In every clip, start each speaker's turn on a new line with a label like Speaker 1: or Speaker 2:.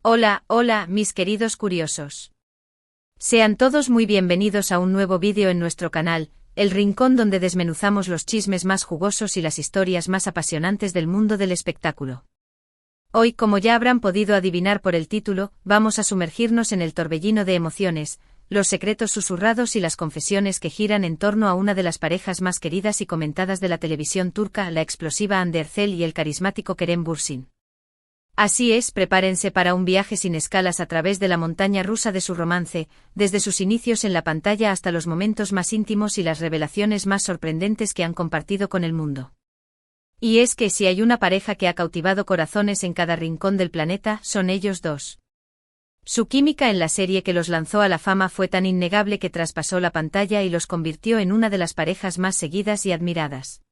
Speaker 1: Hola, hola, mis queridos curiosos. Sean todos muy bienvenidos a un nuevo vídeo en nuestro canal, el rincón donde desmenuzamos los chismes más jugosos y las historias más apasionantes del mundo del espectáculo. Hoy, como ya habrán podido adivinar por el título, vamos a sumergirnos en el torbellino de emociones, los secretos susurrados y las confesiones que giran en torno a una de las parejas más queridas y comentadas de la televisión turca, la explosiva Hande Erçel y el carismático Kerem Bürsin. Así es, prepárense para un viaje sin escalas a través de la montaña rusa de su romance, desde sus inicios en la pantalla hasta los momentos más íntimos y las revelaciones más sorprendentes que han compartido con el mundo. Y es que si hay una pareja que ha cautivado corazones en cada rincón del planeta, son ellos dos. Su química en la serie que los lanzó a la fama fue tan innegable que traspasó la pantalla y los convirtió en una de las parejas más seguidas y admiradas.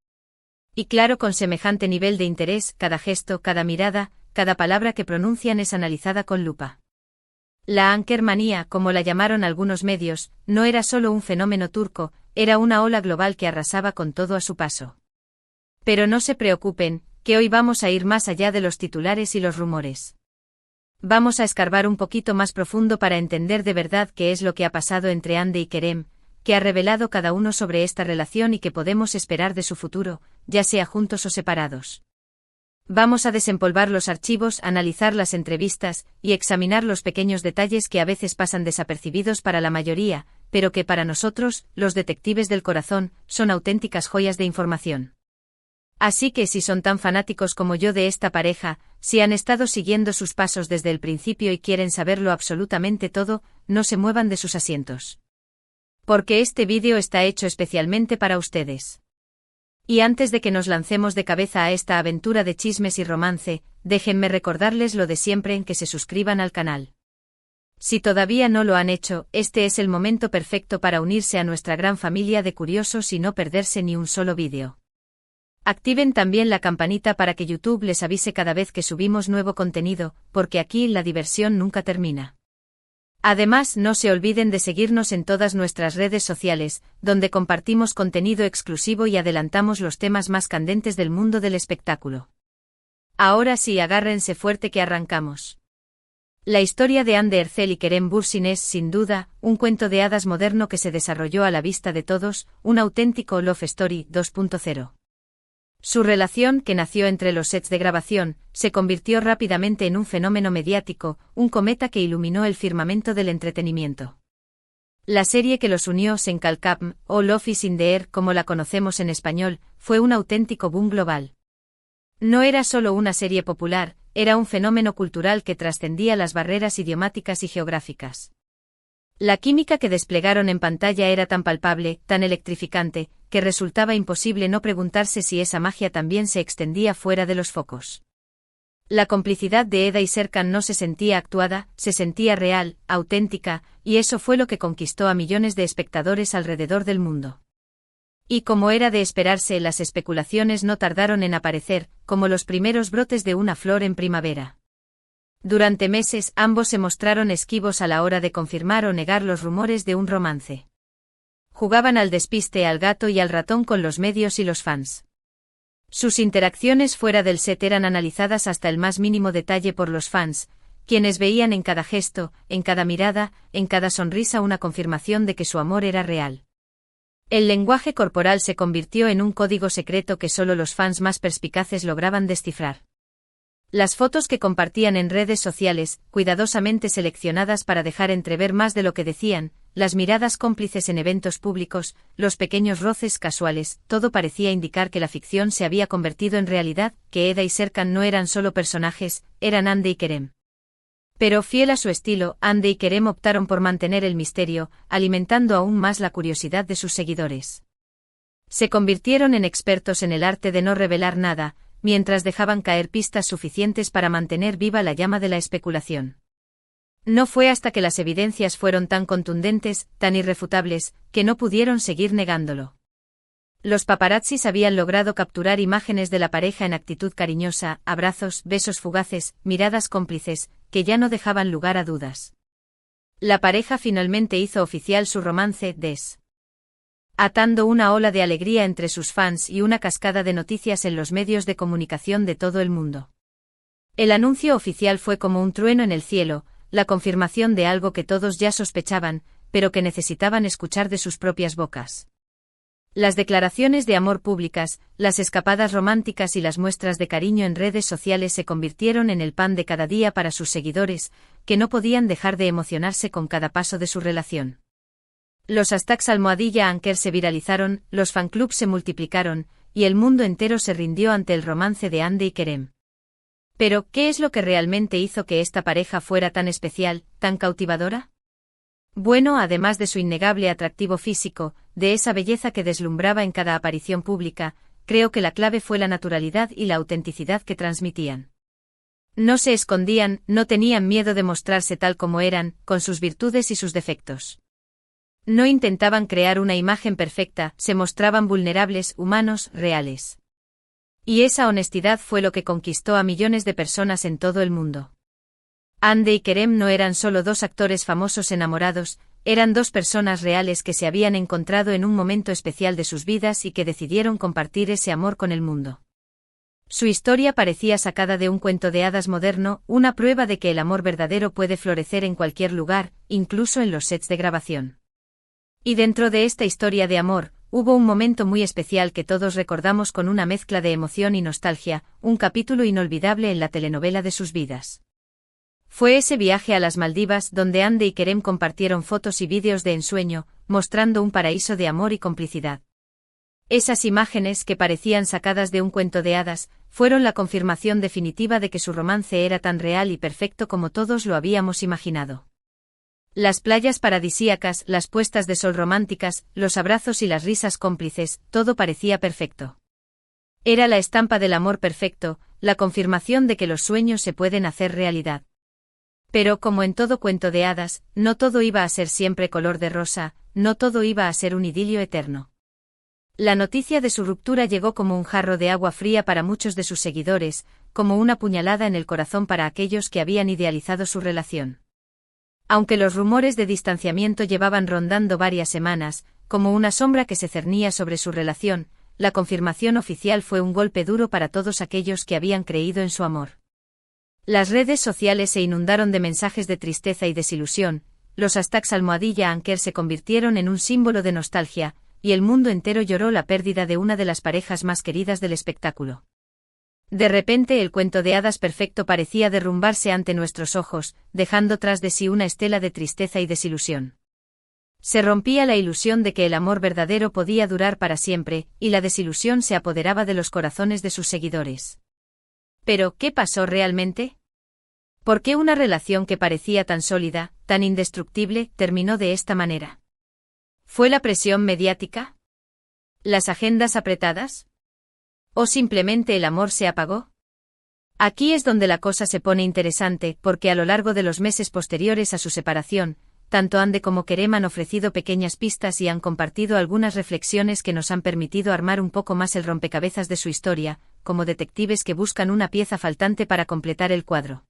Speaker 1: Y claro, con semejante nivel de interés, cada gesto, cada mirada, cada palabra que pronuncian es analizada con lupa. La Ankermanía, como la llamaron algunos medios, no era solo un fenómeno turco, era una ola global que arrasaba con todo a su paso. Pero no se preocupen, que hoy vamos a ir más allá de los titulares y los rumores. Vamos a escarbar un poquito más profundo para entender de verdad qué es lo que ha pasado entre Hande y Kerem, que ha revelado cada uno sobre esta relación y qué podemos esperar de su futuro, ya sea juntos o separados. Vamos a desempolvar los archivos, analizar las entrevistas y examinar los pequeños detalles que a veces pasan desapercibidos para la mayoría, pero que para nosotros, los detectives del corazón, son auténticas joyas de información. Así que si son tan fanáticos como yo de esta pareja, si han estado siguiendo sus pasos desde el principio y quieren saberlo absolutamente todo, no se muevan de sus asientos. Porque este vídeo está hecho especialmente para ustedes. Y antes de que nos lancemos de cabeza a esta aventura de chismes y romance, déjenme recordarles lo de siempre en que se suscriban al canal. Si todavía no lo han hecho, este es el momento perfecto para unirse a nuestra gran familia de curiosos y no perderse ni un solo vídeo. Activen también la campanita para que YouTube les avise cada vez que subimos nuevo contenido, porque aquí la diversión nunca termina. Además, no se olviden de seguirnos en todas nuestras redes sociales, donde compartimos contenido exclusivo y adelantamos los temas más candentes del mundo del espectáculo. Ahora sí, agárrense fuerte que arrancamos. La historia de Hande Erçel y Kerem Bürsin es, sin duda, un cuento de hadas moderno que se desarrolló a la vista de todos, un auténtico Love Story 2.0. Su relación, que nació entre los sets de grabación, se convirtió rápidamente en un fenómeno mediático, un cometa que iluminó el firmamento del entretenimiento. La serie que los unió, Senkalkapm, o Love is in the Air, como la conocemos en español, fue un auténtico boom global. No era solo una serie popular, era un fenómeno cultural que trascendía las barreras idiomáticas y geográficas. La química que desplegaron en pantalla era tan palpable, tan electrificante, que resultaba imposible no preguntarse si esa magia también se extendía fuera de los focos. La complicidad de Eda y Serkan no se sentía actuada, se sentía real, auténtica, y eso fue lo que conquistó a millones de espectadores alrededor del mundo. Y como era de esperarse, las especulaciones no tardaron en aparecer, como los primeros brotes de una flor en primavera. Durante meses, ambos se mostraron esquivos a la hora de confirmar o negar los rumores de un romance. Jugaban al despiste, al gato y al ratón con los medios y los fans. Sus interacciones fuera del set eran analizadas hasta el más mínimo detalle por los fans, quienes veían en cada gesto, en cada mirada, en cada sonrisa una confirmación de que su amor era real. El lenguaje corporal se convirtió en un código secreto que solo los fans más perspicaces lograban descifrar. Las fotos que compartían en redes sociales, cuidadosamente seleccionadas para dejar entrever más de lo que decían, las miradas cómplices en eventos públicos, los pequeños roces casuales, todo parecía indicar que la ficción se había convertido en realidad, que Eda y Serkan no eran solo personajes, eran Hande y Kerem. Pero fiel a su estilo, Hande y Kerem optaron por mantener el misterio, alimentando aún más la curiosidad de sus seguidores. Se convirtieron en expertos en el arte de no revelar nada, mientras dejaban caer pistas suficientes para mantener viva la llama de la especulación. No fue hasta que las evidencias fueron tan contundentes, tan irrefutables, que no pudieron seguir negándolo. Los paparazzis habían logrado capturar imágenes de la pareja en actitud cariñosa, abrazos, besos fugaces, miradas cómplices, que ya no dejaban lugar a dudas. La pareja finalmente hizo oficial su romance, atando una ola de alegría entre sus fans y una cascada de noticias en los medios de comunicación de todo el mundo. El anuncio oficial fue como un trueno en el cielo, la confirmación de algo que todos ya sospechaban, pero que necesitaban escuchar de sus propias bocas. Las declaraciones de amor públicas, las escapadas románticas y las muestras de cariño en redes sociales se convirtieron en el pan de cada día para sus seguidores, que no podían dejar de emocionarse con cada paso de su relación. Los hashtags #Anker se viralizaron, los fanclubs se multiplicaron, y el mundo entero se rindió ante el romance de Hande y Kerem. Pero, ¿qué es lo que realmente hizo que esta pareja fuera tan especial, tan cautivadora? Bueno, además de su innegable atractivo físico, de esa belleza que deslumbraba en cada aparición pública, creo que la clave fue la naturalidad y la autenticidad que transmitían. No se escondían, no tenían miedo de mostrarse tal como eran, con sus virtudes y sus defectos. No intentaban crear una imagen perfecta, se mostraban vulnerables, humanos, reales. Y esa honestidad fue lo que conquistó a millones de personas en todo el mundo. Hande y Kerem no eran solo dos actores famosos enamorados, eran dos personas reales que se habían encontrado en un momento especial de sus vidas y que decidieron compartir ese amor con el mundo. Su historia parecía sacada de un cuento de hadas moderno, una prueba de que el amor verdadero puede florecer en cualquier lugar, incluso en los sets de grabación. Y dentro de esta historia de amor, hubo un momento muy especial que todos recordamos con una mezcla de emoción y nostalgia, un capítulo inolvidable en la telenovela de sus vidas. Fue ese viaje a las Maldivas donde Hande y Kerem compartieron fotos y vídeos de ensueño, mostrando un paraíso de amor y complicidad. Esas imágenes, que parecían sacadas de un cuento de hadas, fueron la confirmación definitiva de que su romance era tan real y perfecto como todos lo habíamos imaginado. Las playas paradisíacas, las puestas de sol románticas, los abrazos y las risas cómplices, todo parecía perfecto. Era la estampa del amor perfecto, la confirmación de que los sueños se pueden hacer realidad. Pero como en todo cuento de hadas, no todo iba a ser siempre color de rosa, no todo iba a ser un idilio eterno. La noticia de su ruptura llegó como un jarro de agua fría para muchos de sus seguidores, como una puñalada en el corazón para aquellos que habían idealizado su relación. Aunque los rumores de distanciamiento llevaban rondando varias semanas, como una sombra que se cernía sobre su relación, la confirmación oficial fue un golpe duro para todos aquellos que habían creído en su amor. Las redes sociales se inundaron de mensajes de tristeza y desilusión, los hashtags #Anker se convirtieron en un símbolo de nostalgia, y el mundo entero lloró la pérdida de una de las parejas más queridas del espectáculo. De repente el cuento de hadas perfecto parecía derrumbarse ante nuestros ojos, dejando tras de sí una estela de tristeza y desilusión. Se rompía la ilusión de que el amor verdadero podía durar para siempre, y la desilusión se apoderaba de los corazones de sus seguidores. Pero, ¿qué pasó realmente? ¿Por qué una relación que parecía tan sólida, tan indestructible, terminó de esta manera? ¿Fue la presión mediática? ¿Las agendas apretadas? ¿O simplemente el amor se apagó? Aquí es donde la cosa se pone interesante, porque a lo largo de los meses posteriores a su separación, tanto Hande como Kerem han ofrecido pequeñas pistas y han compartido algunas reflexiones que nos han permitido armar un poco más el rompecabezas de su historia, como detectives que buscan una pieza faltante para completar el cuadro.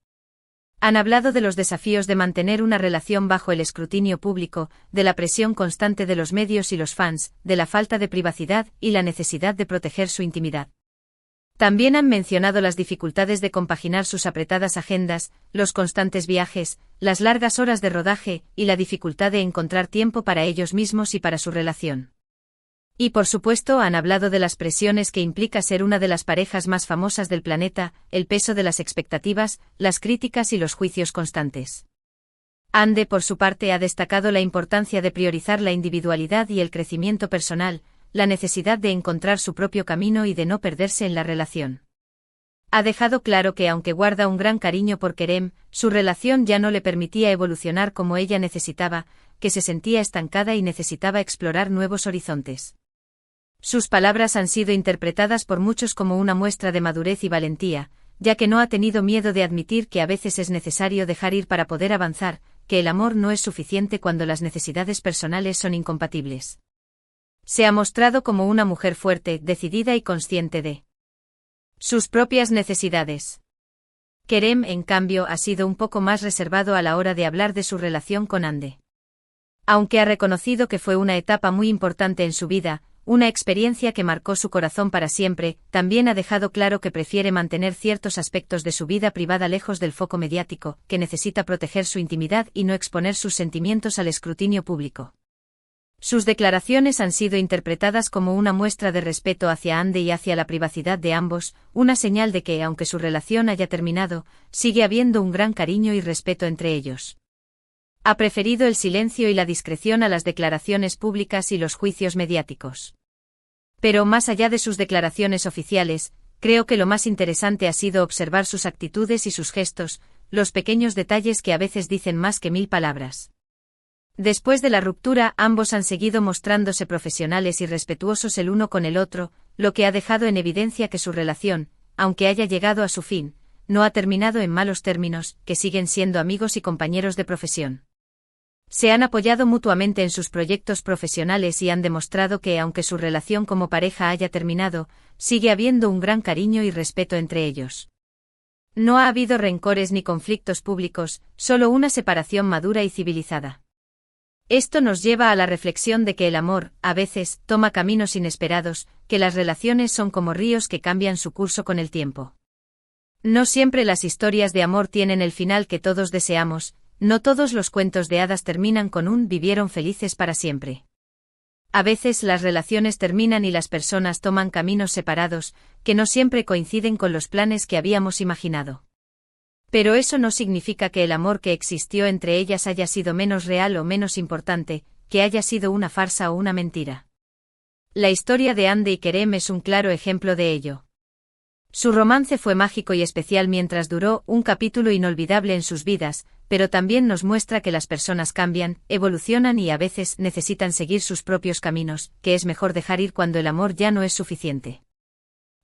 Speaker 1: Han hablado de los desafíos de mantener una relación bajo el escrutinio público, de la presión constante de los medios y los fans, de la falta de privacidad y la necesidad de proteger su intimidad. También han mencionado las dificultades de compaginar sus apretadas agendas, los constantes viajes, las largas horas de rodaje y la dificultad de encontrar tiempo para ellos mismos y para su relación. Y por supuesto han hablado de las presiones que implica ser una de las parejas más famosas del planeta, el peso de las expectativas, las críticas y los juicios constantes. Hande, por su parte, ha destacado la importancia de priorizar la individualidad y el crecimiento personal, la necesidad de encontrar su propio camino y de no perderse en la relación. Ha dejado claro que aunque guarda un gran cariño por Kerem, su relación ya no le permitía evolucionar como ella necesitaba, que se sentía estancada y necesitaba explorar nuevos horizontes. Sus palabras han sido interpretadas por muchos como una muestra de madurez y valentía, ya que no ha tenido miedo de admitir que a veces es necesario dejar ir para poder avanzar, que el amor no es suficiente cuando las necesidades personales son incompatibles. Se ha mostrado como una mujer fuerte, decidida y consciente de sus propias necesidades. Kerem, en cambio, ha sido un poco más reservado a la hora de hablar de su relación con Hande. Aunque ha reconocido que fue una etapa muy importante en su vida, una experiencia que marcó su corazón para siempre, también ha dejado claro que prefiere mantener ciertos aspectos de su vida privada lejos del foco mediático, que necesita proteger su intimidad y no exponer sus sentimientos al escrutinio público. Sus declaraciones han sido interpretadas como una muestra de respeto hacia Andy y hacia la privacidad de ambos, una señal de que, aunque su relación haya terminado, sigue habiendo un gran cariño y respeto entre ellos. Ha preferido el silencio y la discreción a las declaraciones públicas y los juicios mediáticos. Pero más allá de sus declaraciones oficiales, creo que lo más interesante ha sido observar sus actitudes y sus gestos, los pequeños detalles que a veces dicen más que 1000 palabras. Después de la ruptura, ambos han seguido mostrándose profesionales y respetuosos el uno con el otro, lo que ha dejado en evidencia que su relación, aunque haya llegado a su fin, no ha terminado en malos términos, que siguen siendo amigos y compañeros de profesión. Se han apoyado mutuamente en sus proyectos profesionales y han demostrado que, aunque su relación como pareja haya terminado, sigue habiendo un gran cariño y respeto entre ellos. No ha habido rencores ni conflictos públicos, solo una separación madura y civilizada. Esto nos lleva a la reflexión de que el amor, a veces, toma caminos inesperados, que las relaciones son como ríos que cambian su curso con el tiempo. No siempre las historias de amor tienen el final que todos deseamos, no todos los cuentos de hadas terminan con un vivieron felices para siempre. A veces las relaciones terminan y las personas toman caminos separados, que no siempre coinciden con los planes que habíamos imaginado. Pero eso no significa que el amor que existió entre ellas haya sido menos real o menos importante, que haya sido una farsa o una mentira. La historia de Andy y Kerem es un claro ejemplo de ello. Su romance fue mágico y especial mientras duró, un capítulo inolvidable en sus vidas, pero también nos muestra que las personas cambian, evolucionan y a veces necesitan seguir sus propios caminos, que es mejor dejar ir cuando el amor ya no es suficiente.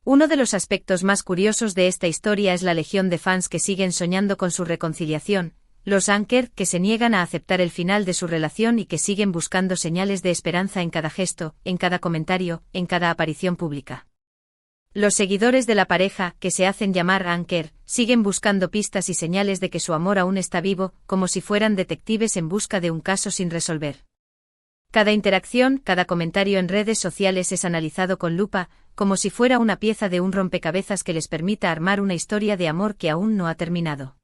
Speaker 1: Uno de los aspectos más curiosos de esta historia es la legión de fans que siguen soñando con su reconciliación, los Anker que se niegan a aceptar el final de su relación y que siguen buscando señales de esperanza en cada gesto, en cada comentario, en cada aparición pública. Los seguidores de la pareja, que se hacen llamar Anker, siguen buscando pistas y señales de que su amor aún está vivo, como si fueran detectives en busca de un caso sin resolver. Cada interacción, cada comentario en redes sociales es analizado con lupa, como si fuera una pieza de un rompecabezas que les permita armar una historia de amor que aún no ha terminado.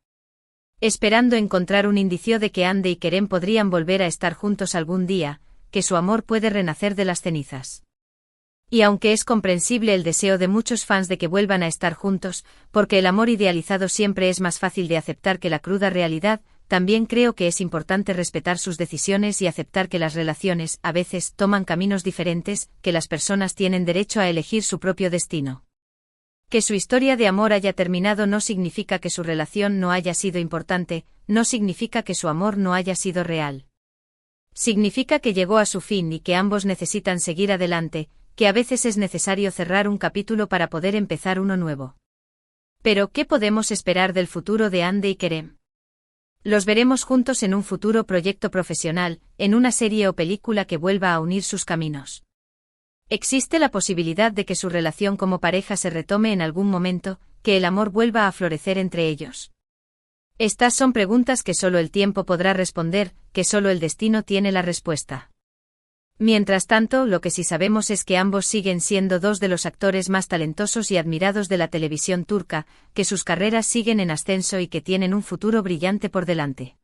Speaker 1: Esperando encontrar un indicio de que Andy y Kerem podrían volver a estar juntos algún día, que su amor puede renacer de las cenizas. Y aunque es comprensible el deseo de muchos fans de que vuelvan a estar juntos, porque el amor idealizado siempre es más fácil de aceptar que la cruda realidad, también creo que es importante respetar sus decisiones y aceptar que las relaciones, a veces, toman caminos diferentes, que las personas tienen derecho a elegir su propio destino. Que su historia de amor haya terminado no significa que su relación no haya sido importante, no significa que su amor no haya sido real. Significa que llegó a su fin y que ambos necesitan seguir adelante, que a veces es necesario cerrar un capítulo para poder empezar uno nuevo. Pero, ¿qué podemos esperar del futuro de Andy y Kerem? Los veremos juntos en un futuro proyecto profesional, en una serie o película que vuelva a unir sus caminos. ¿Existe la posibilidad de que su relación como pareja se retome en algún momento, que el amor vuelva a florecer entre ellos? Estas son preguntas que solo el tiempo podrá responder, que solo el destino tiene la respuesta. Mientras tanto, lo que sí sabemos es que ambos siguen siendo dos de los actores más talentosos y admirados de la televisión turca, que sus carreras siguen en ascenso y que tienen un futuro brillante por delante.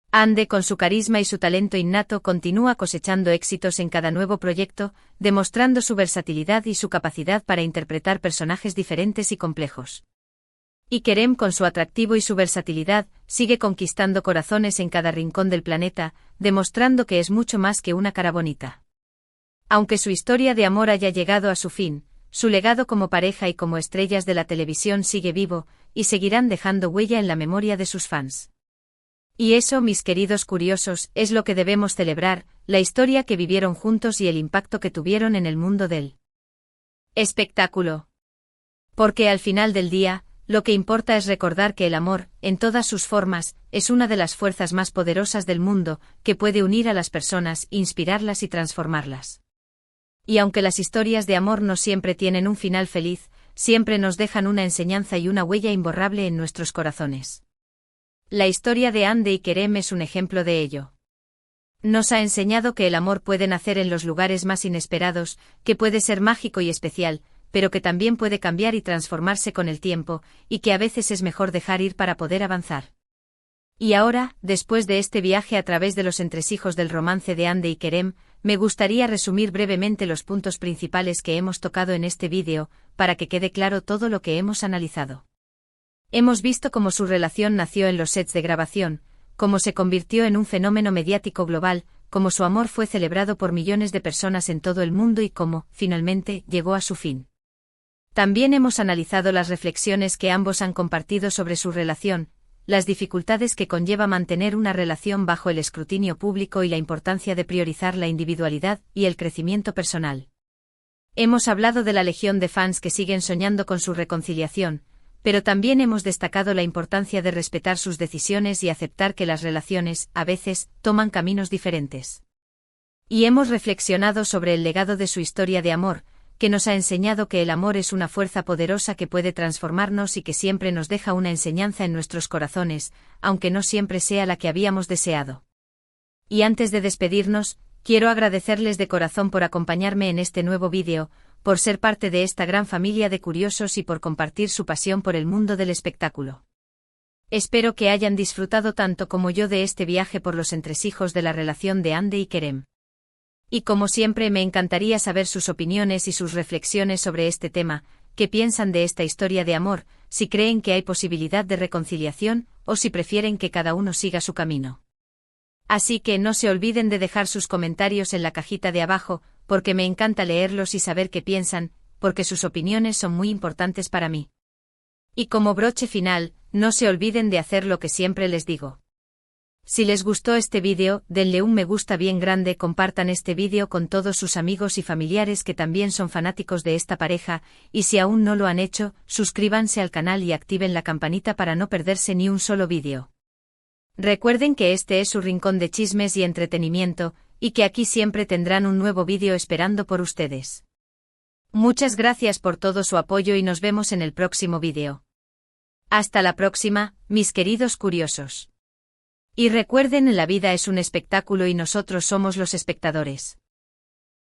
Speaker 1: Andy, con su carisma y su talento innato, continúa cosechando éxitos en cada nuevo proyecto, demostrando su versatilidad y su capacidad para interpretar personajes diferentes y complejos. Y Kerem, con su atractivo y su versatilidad, sigue conquistando corazones en cada rincón del planeta, demostrando que es mucho más que una cara bonita. Aunque su historia de amor haya llegado a su fin, su legado como pareja y como estrellas de la televisión sigue vivo, y seguirán dejando huella en la memoria de sus fans. Y eso, mis queridos curiosos, es lo que debemos celebrar, la historia que vivieron juntos y el impacto que tuvieron en el mundo del espectáculo. Porque al final del día, lo que importa es recordar que el amor, en todas sus formas, es una de las fuerzas más poderosas del mundo, que puede unir a las personas, inspirarlas y transformarlas. Y aunque las historias de amor no siempre tienen un final feliz, siempre nos dejan una enseñanza y una huella imborrable en nuestros corazones. La historia de Andy y Kerem es un ejemplo de ello. Nos ha enseñado que el amor puede nacer en los lugares más inesperados, que puede ser mágico y especial, pero que también puede cambiar y transformarse con el tiempo, y que a veces es mejor dejar ir para poder avanzar. Y ahora, después de este viaje a través de los entresijos del romance de Hande y Kerem, me gustaría resumir brevemente los puntos principales que hemos tocado en este vídeo, para que quede claro todo lo que hemos analizado. Hemos visto cómo su relación nació en los sets de grabación, cómo se convirtió en un fenómeno mediático global, cómo su amor fue celebrado por millones de personas en todo el mundo y cómo, finalmente, llegó a su fin. También hemos analizado las reflexiones que ambos han compartido sobre su relación, las dificultades que conlleva mantener una relación bajo el escrutinio público y la importancia de priorizar la individualidad y el crecimiento personal. Hemos hablado de la legión de fans que siguen soñando con su reconciliación, pero también hemos destacado la importancia de respetar sus decisiones y aceptar que las relaciones, a veces, toman caminos diferentes. Y hemos reflexionado sobre el legado de su historia de amor, que nos ha enseñado que el amor es una fuerza poderosa que puede transformarnos y que siempre nos deja una enseñanza en nuestros corazones, aunque no siempre sea la que habíamos deseado. Y antes de despedirnos, quiero agradecerles de corazón por acompañarme en este nuevo vídeo, por ser parte de esta gran familia de curiosos y por compartir su pasión por el mundo del espectáculo. Espero que hayan disfrutado tanto como yo de este viaje por los entresijos de la relación de Hande y Kerem. Y como siempre me encantaría saber sus opiniones y sus reflexiones sobre este tema, qué piensan de esta historia de amor, si creen que hay posibilidad de reconciliación, o si prefieren que cada uno siga su camino. Así que no se olviden de dejar sus comentarios en la cajita de abajo, porque me encanta leerlos y saber qué piensan, porque sus opiniones son muy importantes para mí. Y como broche final, no se olviden de hacer lo que siempre les digo. Si les gustó este vídeo, denle un me gusta bien grande, compartan este vídeo con todos sus amigos y familiares que también son fanáticos de esta pareja, y si aún no lo han hecho, suscríbanse al canal y activen la campanita para no perderse ni un solo vídeo. Recuerden que este es su rincón de chismes y entretenimiento, y que aquí siempre tendrán un nuevo vídeo esperando por ustedes. Muchas gracias por todo su apoyo y nos vemos en el próximo vídeo. Hasta la próxima, mis queridos curiosos. Y recuerden, la vida es un espectáculo y nosotros somos los espectadores.